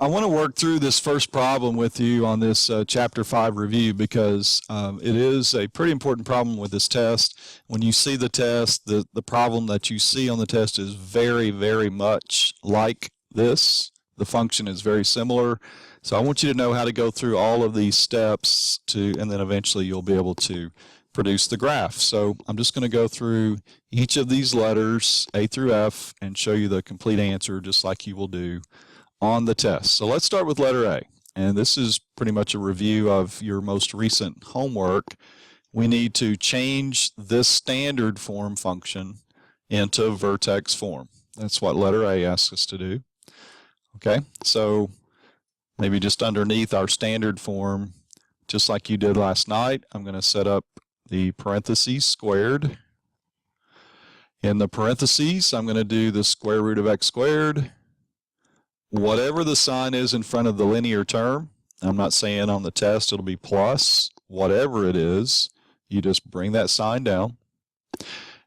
I want to work through this first problem with you on this Chapter 5 review because it is a pretty important problem with this test. When you see the test, the problem that you see on the test is very, very much like this. The function is very similar. So I want you to know how to go through all of these steps and then eventually you'll be able to produce the graph. So I'm just going to go through each of these letters, A through F, and show you the complete answer just like you will do on the test. So let's start with letter A. And this is pretty much a review of your most recent homework. We need to change this standard form function into vertex form. That's what letter A asks us to do. Okay, so maybe just underneath our standard form, just like you did last night, I'm going to set up the parentheses squared. In the parentheses, I'm going to do the square root of x squared. Whatever the sign is in front of the linear term, I'm not saying on the test it'll be plus, whatever it is, you just bring that sign down.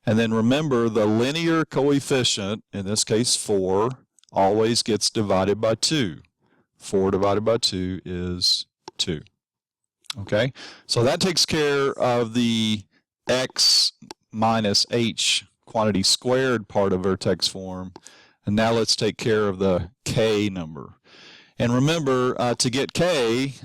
And then remember the linear coefficient, in this case 4, always gets divided by 2. 4 divided by 2 is 2. Okay, so that takes care of the x minus h quantity squared part of vertex form. And now let's take care of the k number. And remember, to get k,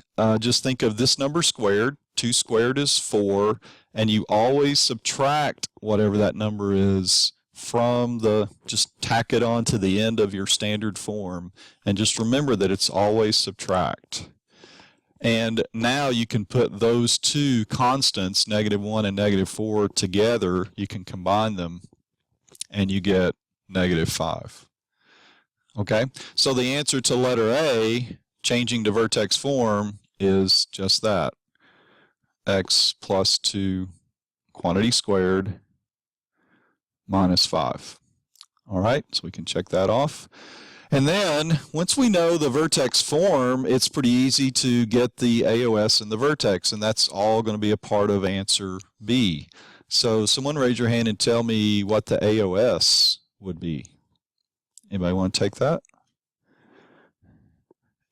just think of this number squared. 2 squared is 4. And you always subtract whatever that number is from just tack it on to the end of your standard form. And just remember that it's always subtract. And now you can put those two constants, -1 and -4, together. You can combine them, and you get -5. Okay, so the answer to letter A, changing to vertex form, is just that. X plus 2 quantity squared minus 5. All right, so we can check that off. And then, once we know the vertex form, it's pretty easy to get the AOS and the vertex, and that's all going to be a part of answer B. So someone raise your hand and tell me what the AOS would be. Anybody want to take that?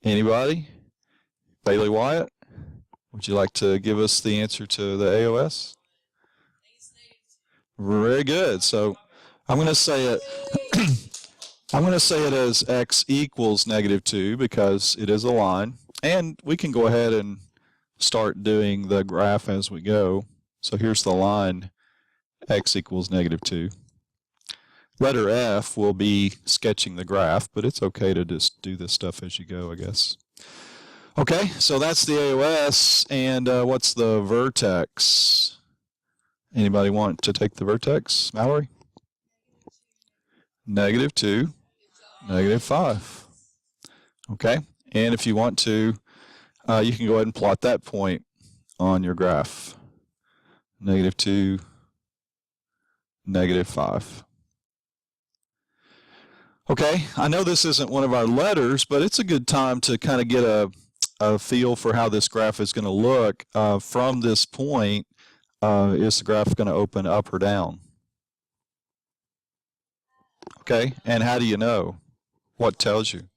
Anybody? Bailey Wyatt? Would you like to give us the answer to the AOS? Very good. So I'm going to say it. I'm going to say it as x equals -2 because it is a line. And we can go ahead and start doing the graph as we go. So here's the line, x equals -2. Letter F will be sketching the graph, but it's okay to just do this stuff as you go, I guess. Okay, so that's the AOS, and what's the vertex? Anybody want to take the vertex? Mallory? -2, -5. Okay, and if you want to, you can go ahead and plot that point on your graph. -2, -5. Okay, I know this isn't one of our letters, but it's a good time to kind of get a feel for how this graph is going to look. From this point, is the graph going to open up or down? Okay, and how do you know? What tells you?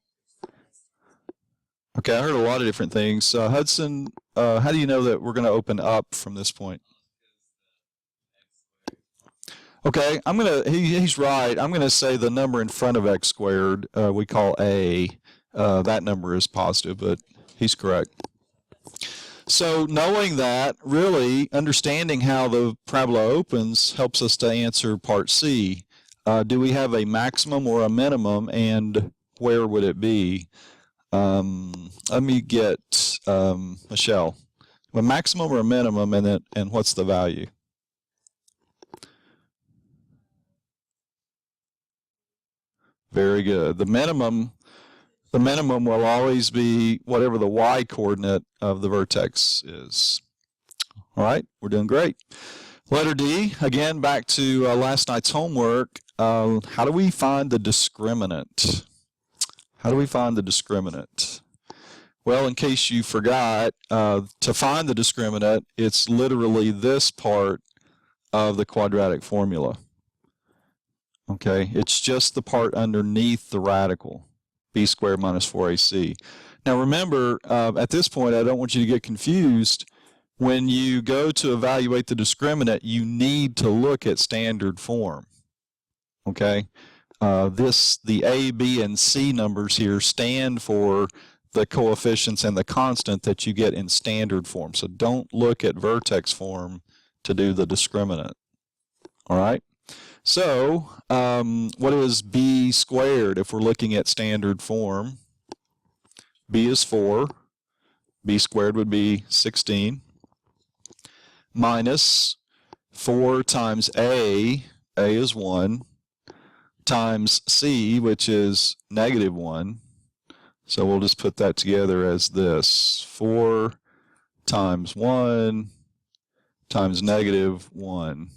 Okay, I heard a lot of different things. Hudson, how do you know that we're going to open up from this point? Okay, he's right. I'm gonna say the number in front of x squared, we call A. That number is positive, but he's correct. So knowing that, really understanding how the parabola opens helps us to answer part C. Do we have a maximum or a minimum, and where would it be? Let me get Michelle. A maximum or a minimum, and what's the value? Very good. The minimum will always be whatever the y coordinate of the vertex is. All right, we're doing great. Letter D, again, back to last night's homework. How do we find the discriminant? How do we find the discriminant? Well, in case you forgot, to find the discriminant, it's literally this part of the quadratic formula. Okay, it's just the part underneath the radical. b squared minus 4ac. Now remember, at this point, I don't want you to get confused. When you go to evaluate the discriminant, you need to look at standard form. Okay? The A, B, and C numbers here stand for the coefficients and the constant that you get in standard form. So don't look at vertex form to do the discriminant. All right? So what is b squared if we're looking at standard form? B is 4. B squared would be 16. Minus 4 times A is 1, times C, which is negative 1. So we'll just put that together as this. 4 times 1 times negative 1.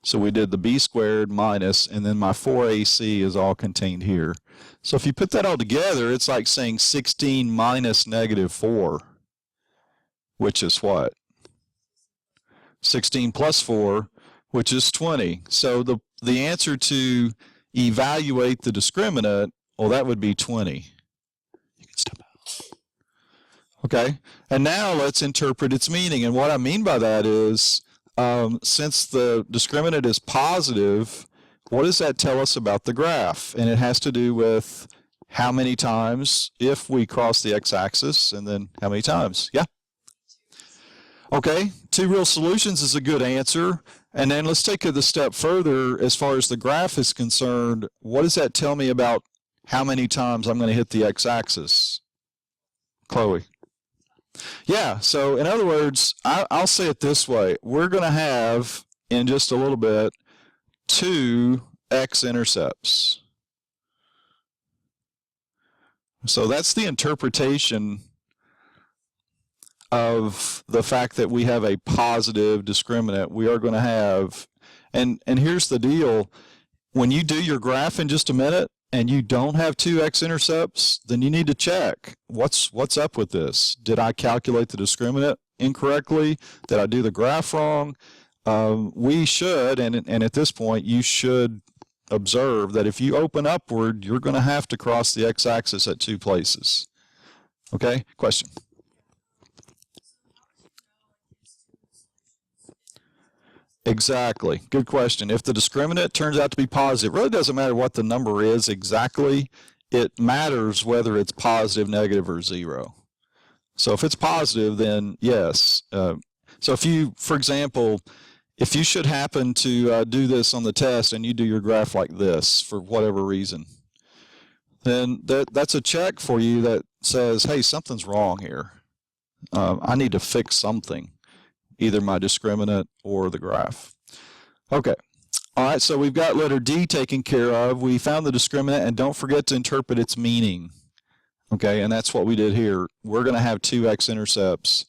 So we did the b squared minus, and then my 4ac is all contained here. So if you put that all together, it's like saying 16 minus negative 4, which is what? 16 plus 4, which is 20. So the answer to evaluate the discriminant, well, that would be 20. You can step out. Okay, and now let's interpret its meaning. And what I mean by that is, since the discriminant is positive, what does that tell us about the graph? And it has to do with how many times if we cross the x-axis, and then how many times. Yeah? Okay, 2 real solutions is a good answer. And then let's take it a step further as far as the graph is concerned. What does that tell me about how many times I'm going to hit the x-axis? Chloe? Yeah, so in other words, I'll say it this way. We're going to have, in just a little bit, 2 X-intercepts. So that's the interpretation of the fact that we have a positive discriminant. We are going to have, and here's the deal. When you do your graph in just a minute, and you don't have 2 X-intercepts, then you need to check what's up with this. Did I calculate the discriminant incorrectly? Did I do the graph wrong? We should, and at this point, you should observe that if you open upward, you're going to have to cross the x-axis at 2 places. Okay? Question? Exactly. Good question. If the discriminant turns out to be positive, it really doesn't matter what the number is exactly. It matters whether it's positive, negative, or 0. So if it's positive, then yes. So if you, for example, if you should happen to do this on the test and you do your graph like this for whatever reason, then that's a check for you that says, hey, something's wrong here. I need to fix something. Either my discriminant or the graph. Okay. All right, so we've got letter D taken care of. We found the discriminant, and don't forget to interpret its meaning. Okay, and that's what we did here. We're going to have 2 X-intercepts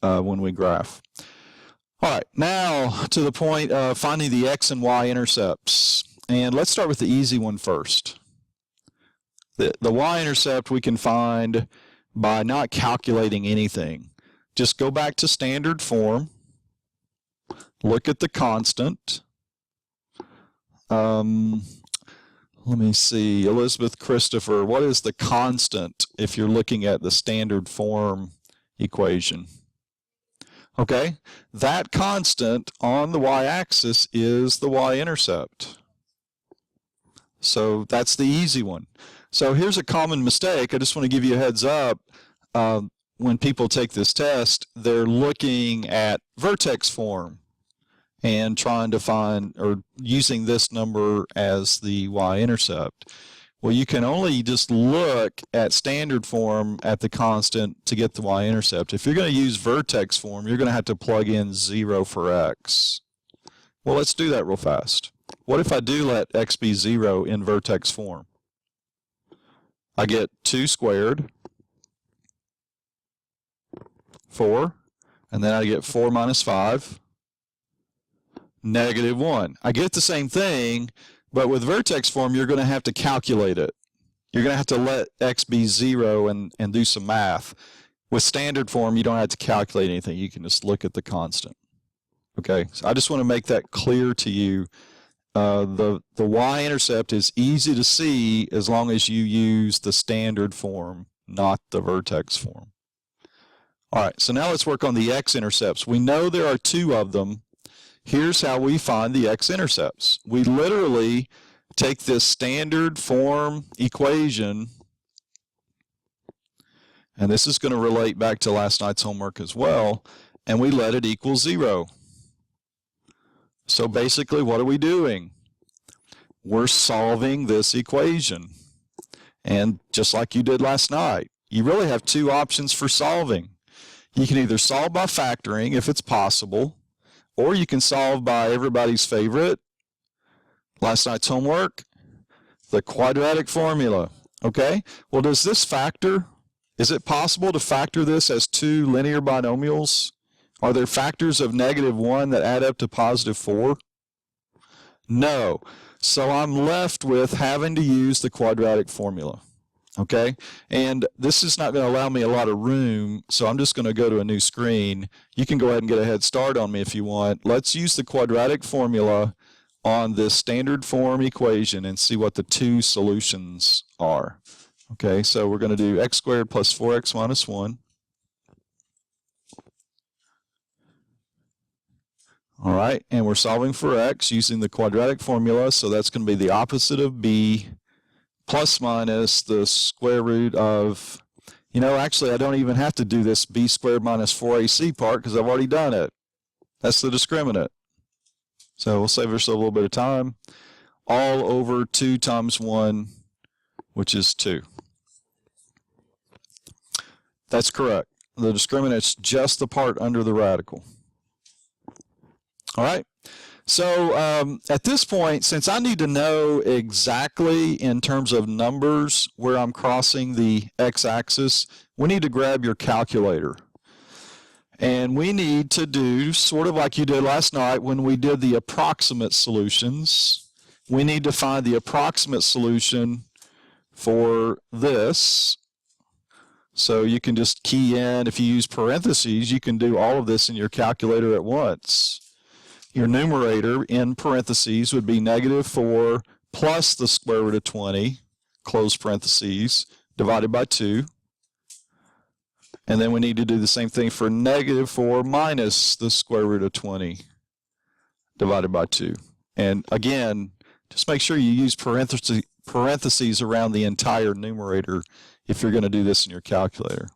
when we graph. All right, now to the point of finding the X and Y intercepts. And let's start with the easy one first. The Y-intercept we can find by not calculating anything. Just go back to standard form, look at the constant. Let me see, Elizabeth Christopher, what is the constant if you're looking at the standard form equation? Okay, that constant on the y-axis is the y-intercept. So that's the easy one. So here's a common mistake. I just want to give you a heads up. When people take this test, they're looking at vertex form and trying to find, or using this number as the y-intercept. Well, you can only just look at standard form at the constant to get the y-intercept. If you're going to use vertex form, you're going to have to plug in 0 for x. Well, let's do that real fast. What if I do let x be 0 in vertex form? I get 2 squared, 4, and then I get 4 minus 5, negative 1. I get the same thing, but with vertex form, you're going to have to calculate it. You're going to have to let x be 0 and do some math. With standard form, you don't have to calculate anything. You can just look at the constant. Okay, so I just want to make that clear to you the y-intercept is easy to see as long as you use the standard form, not the vertex form. All right, so now let's work on the x-intercepts. We know there are two of them. Here's how we find the x-intercepts. We literally take this standard form equation, and this is going to relate back to last night's homework as well, and we let it equal 0. So basically, what are we doing? We're solving this equation. And just like you did last night, you really have two options for solving. You can either solve by factoring if it's possible, or you can solve by everybody's favorite, last night's homework, the quadratic formula. Okay? Well, does this factor? Is it possible to factor this as two linear binomials? Are there factors of -1 that add up to +4? No. So I'm left with having to use the quadratic formula. Okay? And this is not going to allow me a lot of room, so I'm just going to go to a new screen. You can go ahead and get a head start on me if you want. Let's use the quadratic formula on this standard form equation and see what the two solutions are. Okay, so we're going to do x squared plus 4x minus 1. All right, and we're solving for x using the quadratic formula, so that's going to be the opposite of b plus minus the square root of, actually I don't even have to do this b squared minus 4ac part because I've already done it. That's the discriminant. So we'll save ourselves a little bit of time. All over 2 times 1, which is 2. That's correct. The discriminant is just the part under the radical. All right. So at this point, since I need to know exactly in terms of numbers where I'm crossing the x-axis, we need to grab your calculator. And we need to do sort of like you did last night when we did the approximate solutions. We need to find the approximate solution for this. So you can just key in, if you use parentheses, you can do all of this in your calculator at once. Your numerator in parentheses would be -4 plus the square root of 20, close parentheses, divided by 2. And then we need to do the same thing for -4 minus the square root of 20, divided by 2. And again, just make sure you use parentheses around the entire numerator if you're going to do this in your calculator.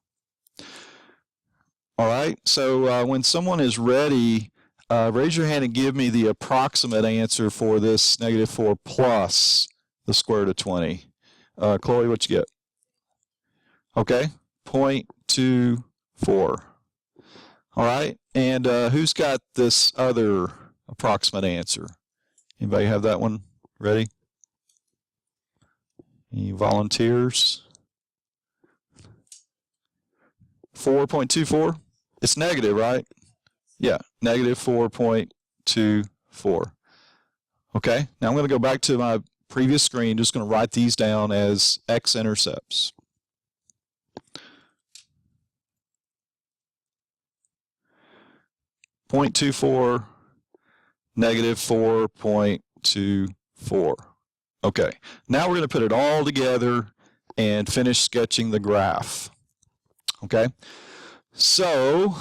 All right, so when someone is ready, raise your hand and give me the approximate answer for this -4 plus the square root of 20. Chloe, what you get? Okay, 0.24. All right, and who's got this other approximate answer? Anybody have that one ready? Any volunteers? 4.24? It's negative, right? Yeah, -4.24. Okay, now I'm going to go back to my previous screen, just going to write these down as x-intercepts. -0.24, -4.24. Okay, now we're going to put it all together and finish sketching the graph. Okay, so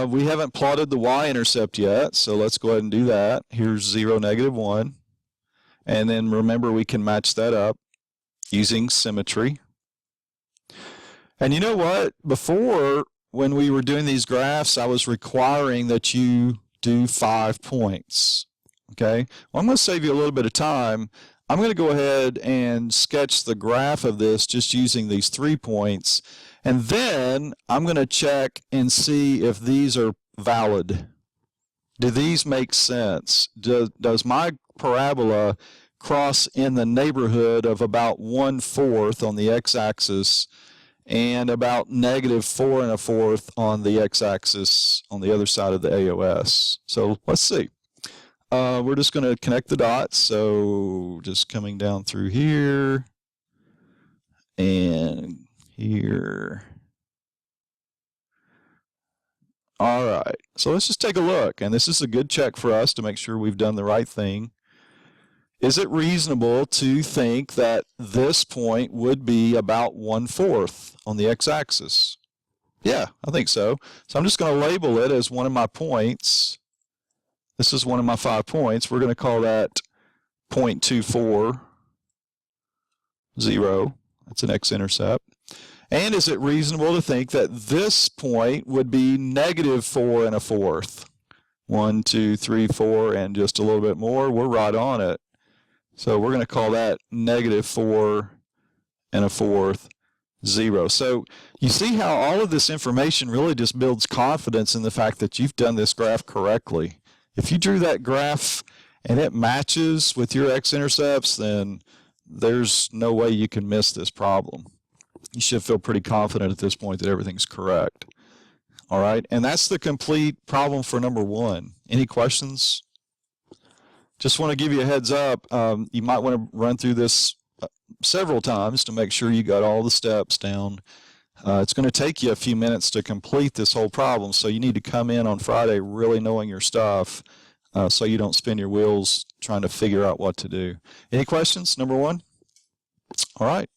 we haven't plotted the y-intercept yet, so let's go ahead and do that. Here's 0, -1. And then remember, we can match that up using symmetry. And you know what? Before, when we were doing these graphs, I was requiring that you do 5 points. Okay? Well, I'm going to save you a little bit of time. I'm going to go ahead and sketch the graph of this just using these 3 points. And then I'm going to check and see if these are valid. Do these make sense? Does my parabola cross in the neighborhood of about 1/4 on the x-axis and about -4 1/4 on the x-axis on the other side of the AOS? So let's see. We're just going to connect the dots. So just coming down through here and here. All right, so let's just take a look, and this is a good check for us to make sure we've done the right thing. is it reasonable to think that this point would be about 1/4 on the x-axis? Yeah, I think so. So I'm just going to label it as one of my points. This is one of my 5 points. We're going to call that 0.240. That's an x-intercept. And is it reasonable to think that this point would be -4 1/4? 1, 2, 3, 4, and just a little bit more. We're right on it. So we're going to call that -4 1/4, 0. So you see how all of this information really just builds confidence in the fact that you've done this graph correctly. If you drew that graph and it matches with your x-intercepts, then there's no way you can miss this problem. You should feel pretty confident at this point that everything's correct. All right, and that's the complete problem for number 1. Any questions? Just want to give you a heads up. You might want to run through this several times to make sure you got all the steps down. It's going to take you a few minutes to complete this whole problem, so you need to come in on Friday really knowing your stuff so you don't spin your wheels trying to figure out what to do. Any questions, number 1? All right.